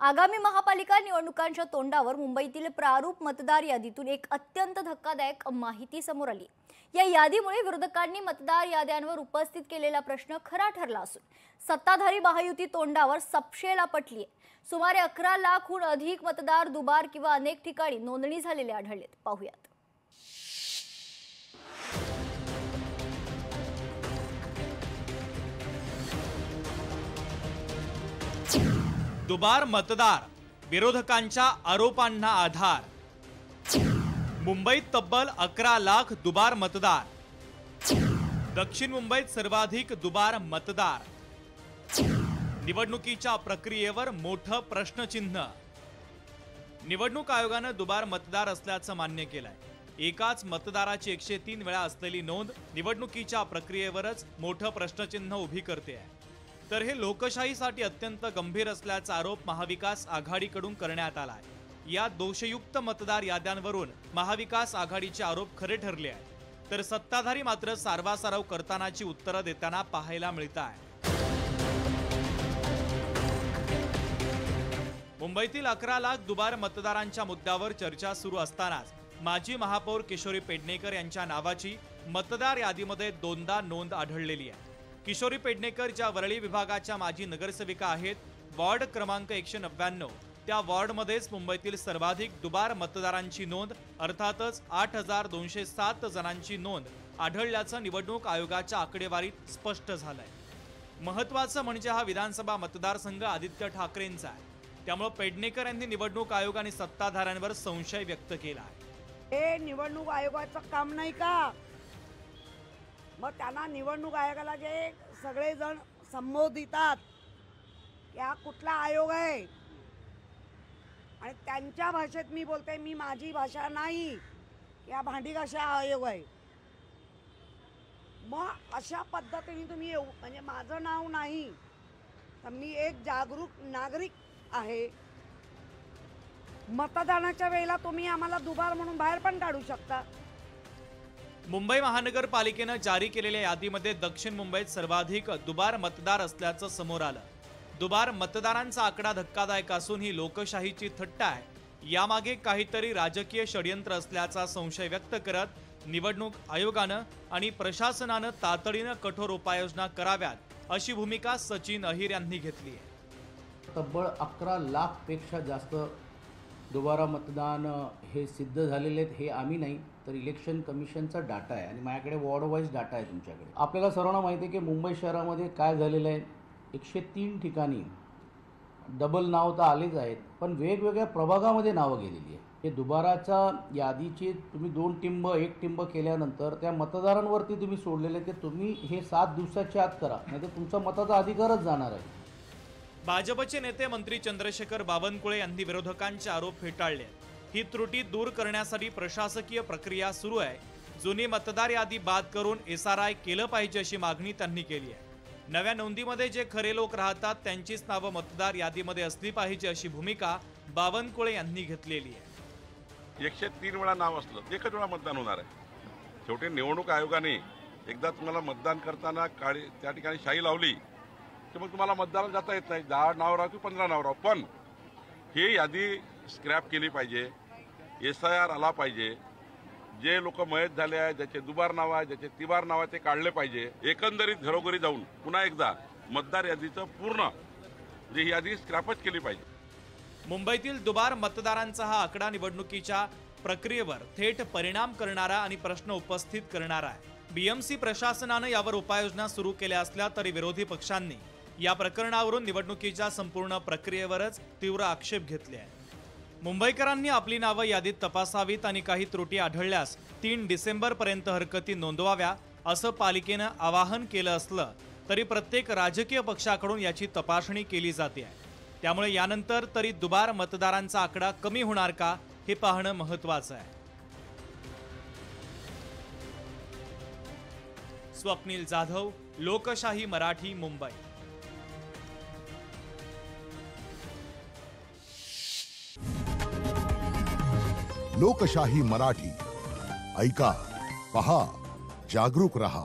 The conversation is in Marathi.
आगामी महापालिका निवडणुकांच्या तोंडावर मुंबईतील प्रारूप मतदार यादीतून एक अत्यंत धक्कादायक माहिती समोर आली। या यादीमुळे विरोधकांनी मतदार याद्यांवर उपस्थित केलेला प्रश्न खरा ठरला असून सत्ताधारी महायुती तोंडावर सपशेल आपटलीये। सुमारे 11 लाखहून अधिक मतदार दुबार किंवा अनेक ठिकाणी नोंदणी झालेले आढळलेत। पाहूयात। दुबार मतदार, विरोधकांच्या आरोपांना आधार। मुंबईत तब्बल 11 लाख दुबार मतदार। दक्षिण मुंबईत सर्वाधिक दुबार मतदार। निवडणुकीच्या प्रक्रियेवर मोठं प्रश्नचिन्ह। निवडणूक आयोगाने दुबार मतदार असल्याचं मान्य केलंय। एकाच मतदाराची 103 वेळा असलेली नोंद निवडणुकीच्या प्रक्रियेवरच मोठं प्रश्नचिन्ह उभी करते आहे। तर हे लोकशाहीसाठी अत्यंत गंभीर असल्याचा आरोप महाविकास आघाडीकडून करण्यात आला आहे। या दोषयुक्त मतदार याद्यांवरून महाविकास आघाडीचे आरोप खरे ठरले आहेत, तर सत्ताधारी मात्र सारवासारव करतानाची उत्तरं देताना पाहायला मिळत आहे। मुंबईतील 11 लाख दुबार मतदारांच्या मुद्द्यावर चर्चा सुरू असतानाच माजी महापौर किशोरी पेडणेकर यांच्या नावाची मतदार यादीमध्ये दोनदा नोंद आढळलेली आहे। किशोरी पेडणेकर ज्या वरळी विभागाच्या माजी नगरसेविका आहेत, वॉर्ड क्रमांक 199 त्या वॉर्डमध्येच मुंबईतील सर्वाधिक दुबार मतदारांची नोंद अर्थातच 8207 जणांची नोंद आढळल्याचं निवडणूक आयोगाच्या आकडेवारीत स्पष्ट झालंय। महत्त्वाचं म्हणजे हा विधानसभा मतदारसंघ आदित्य ठाकरेंचा आहे, त्यामुळे पेडणेकर यांनी निवडणूक आयोग आणि सत्ताधाऱ्यांवर संशय व्यक्त केला आहे। हे निवडणूक आयोगाचं काम नाही का? मग त्यांना निवडणूक आयोगाला जे सगळेजण संबोधितात या कुठला आयोग आहे? आणि त्यांच्या भाषेत मी बोलते, मी माझी भाषा नाही, या भांडी कशा आयोग आहे। मग अशा पद्धतीने तुम्ही म्हणजे माझं नाव नाही तर मी एक जागरूक नागरिक आहे। मतदानाच्या वेळेला तुम्ही आम्हाला दुबार म्हणून बाहेर पण काढू शकता। मुंबई महानगरपालिकेने जारी केलेल्या यादीमध्ये दक्षिण मुंबईत सर्वाधिक दुबार मतदार असल्याचं समोर आलं। दुबार मतदारांचा आकडा धक्कादायक असून ही लोकशाहीची थट्टा आहे, यामागे काहीतरी राजकीय षडयंत्र असल्याचा संशय व्यक्त करत निवडणूक आयोगानं आणि प्रशासनानं तातडीनं कठोर उपाययोजना कराव्यात अशी भूमिका सचिन अहिर यांनी घेतली आहे। तब्बल 11 लाख पेक्षा जास्त दुबारा मतदान हे सिद्ध झालेले आहेत। हे आम्ही नाही तर इलेक्शन कमिशनचा डाटा आहे आणि माझ्याकडे वॉर्ड वाईज डाटा आहे तुमच्याकडे। आपल्याला सर्वांना माहिती आहे की मुंबई शहरामध्ये काय झालेलं आहे, 103 ठिकाणी डबल नाव तर आलेच आहेत, पण वेगवेगळ्या प्रभागामध्ये नावं गेलेली आहे। हे दुबाराच्या यादीचे तुम्ही 2 टिंब 1 टिंब केल्यानंतर त्या मतदारांवरती तुम्ही सोडलेले ते तुम्ही हे 7 दिवसाच्या आत करा, नाहीतर तुमचा मताचा अधिकारच जाणार आहे। भाजपचे नेते मंत्री चंद्रशेखर बावनकुळे यांनी विरोधकांचे आरोप फेटाळले। ही त्रुटी दूर करण्यासाठी प्रशासकीय प्रक्रिया सुरू आहे। जुनी मतदार यादी बाद करून SRI केलं पाहिजे अशी मागणी त्यांनी केली आहे। नव्या नोंदीमध्ये जे खरे लोक राहतात त्यांचीच नावं मतदार यादीमध्ये असली पाहिजे अशी भूमिका बावनकुळे यांनी घेतलेली आहे। 103 वेळा नाव असलं एकच वेळा मतदान होणार आहे। शेवटी निवडणूक आयोगाने एकदा तुम्हाला मतदान करताना त्या ठिकाणी शाई लावली की मग तुम्हाला मतदानाला जाता येत नाही। 10 नाव राहू की 15 नाव राहू, पण ही यादी स्क्रॅप केली पाहिजे। SIR आला पाहिजे। जे लोक मयत झाले आहेत, ज्याचे दुबार नाव आहे, ज्याचे तिबार नाव आहे, ते काढले पाहिजे। एकंदरीत घरोघरी जाऊन पुन्हा एकदा मतदार यादीचं पूर्ण ही यादी स्क्रॅपच केली पाहिजे। मुंबईतील दुबार मतदारांचा हा आकडा निवडणुकीच्या प्रक्रियेवर थेट परिणाम करणारा आणि प्रश्न उपस्थित करणारा आहे। BMC प्रशासनानं यावर उपाययोजना सुरू केल्या असल्या तरी विरोधी पक्षांनी या प्रकरणावरून निवडणुकीच्या संपूर्ण प्रक्रियेवरच तीव्र आक्षेप घेतले आहेत। मुंबईकरांनी आपली नावं यादीत तपासावीत आणि काही त्रुटी आढळल्यास 3 डिसेंबरपर्यंत हरकती नोंदवाव्या असं पालिकेनं आवाहन केलं असलं तरी प्रत्येक राजकीय पक्षाकडून याची तपासणी केली जाते आहे। त्यामुळे यानंतर तरी दुबार मतदारांचा आकडा कमी होणार का हे पाहणं महत्त्वाचं आहे। स्वप्नील जाधव, लोकशाही मराठी, मुंबई। लोकशाही मराठी ऐका, पहा, जागरूक रहा।